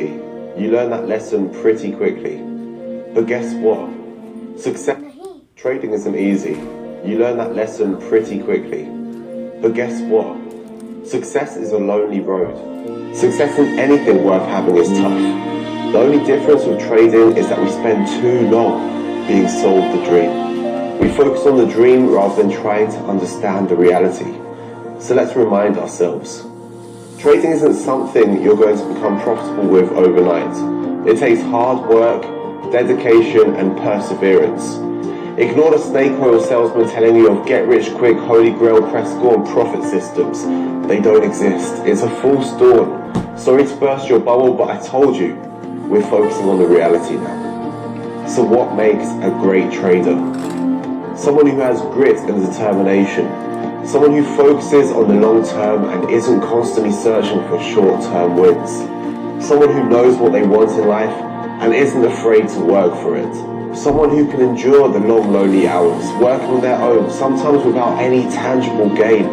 You learn that lesson pretty quickly. But guess what? Success trading isn't easy. You learn that lesson pretty quickly. But guess what? Success is a lonely road. Success in anything worth having is tough. The only difference with trading is that we spend too long being sold the dream. We focus on the dream rather than trying to understand the reality. So let's remind ourselves. Trading isn't something you're going to become profitable with overnight. It takes hard work, dedication, and perseverance. Ignore the snake oil salesman telling you of get-rich-quick, holy grail, press score, and profit systems. They don't exist. It's a false dawn. Sorry to burst your bubble, but I told you, we're focusing on the reality now. So what makes a great trader? Someone who has grit and determination. Someone who focuses on the long term and isn't constantly searching for short-term wins. Someone who knows what they want in life and isn't afraid to work for it. Someone who can endure the long, lonely hours, working on their own, sometimes without any tangible gain.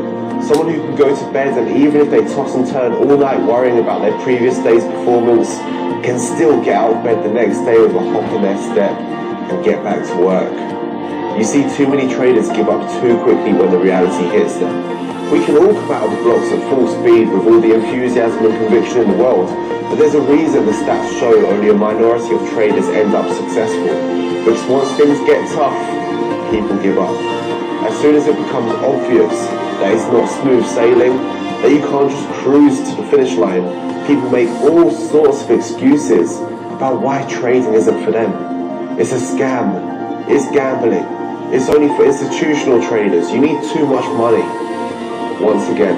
Someone who can go to bed and even if they toss and turn all night worrying about their previous day's performance, can still get out of bed the next day with a hop in their step and get back to work. You see, too many traders give up too quickly when the reality hits them. We can all come out of the blocks at full speed with all the enthusiasm and conviction in the world, but there's a reason the stats show only a minority of traders end up successful. Because once things get tough, people give up. As soon as it becomes obvious that it's not smooth sailing, that you can't just cruise to the finish line, people make all sorts of excuses about why trading isn't for them. It's a scam. It's gambling. It's only for institutional traders. You need too much money. Once again,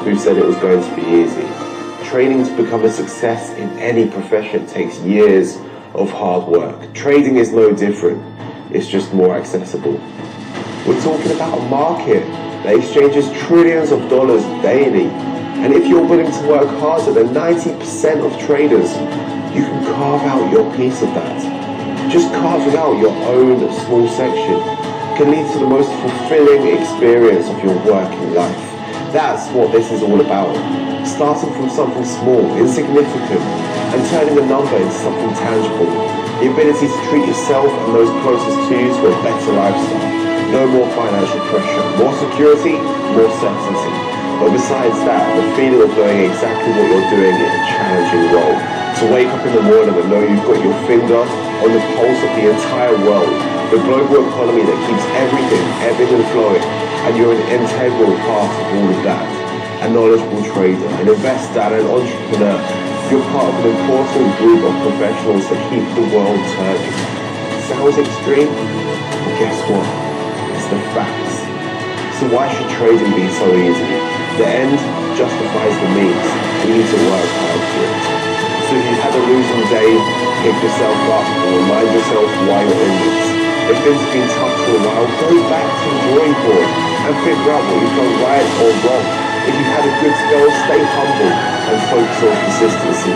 who said it was going to be easy? Trading to become a success in any profession takes years of hard work. Trading is no different. It's just more accessible. We're talking about a market that exchanges trillions of dollars daily. And if you're willing to work harder than 90% of traders, you can carve out your piece of that. Just carving out your own small section can lead to the most fulfilling experience of your working life. That's what this is all about. Starting from something small, insignificant, and turning a number into something tangible. The ability to treat yourself and those closest to you to a better lifestyle. No more financial pressure, more security, more certainty. But besides that, the feeling of knowing exactly what you're doing in a challenging role. To wake up in the morning and know you've got your finger on the pulse of the entire world, the global economy that keeps everything ebbing and flowing, and you're an integral part of all of that. A knowledgeable trader, an investor, and an entrepreneur. You're part of an important group of professionals that keep the world turning. Sounds extreme? Well, guess what? It's the facts. So why should trading be so easy? The end justifies the means. We need to work hard for it. So if you've had a losing day, pick yourself up and remind yourself why you're in this. If things have been tough for a while, go back to the drawing board and figure out what you've done right or wrong. If you've had a good spell, stay humble and focus on consistency.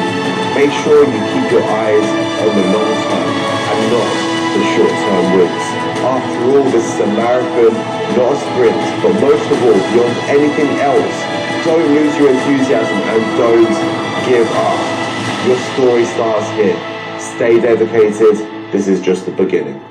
Make sure you keep your eyes on the long term and not the short term wins. After all, this is a marathon, not a sprint, but most of all, beyond anything else, don't lose your enthusiasm and don't give up. Your story starts here. Stay dedicated. This is just the beginning.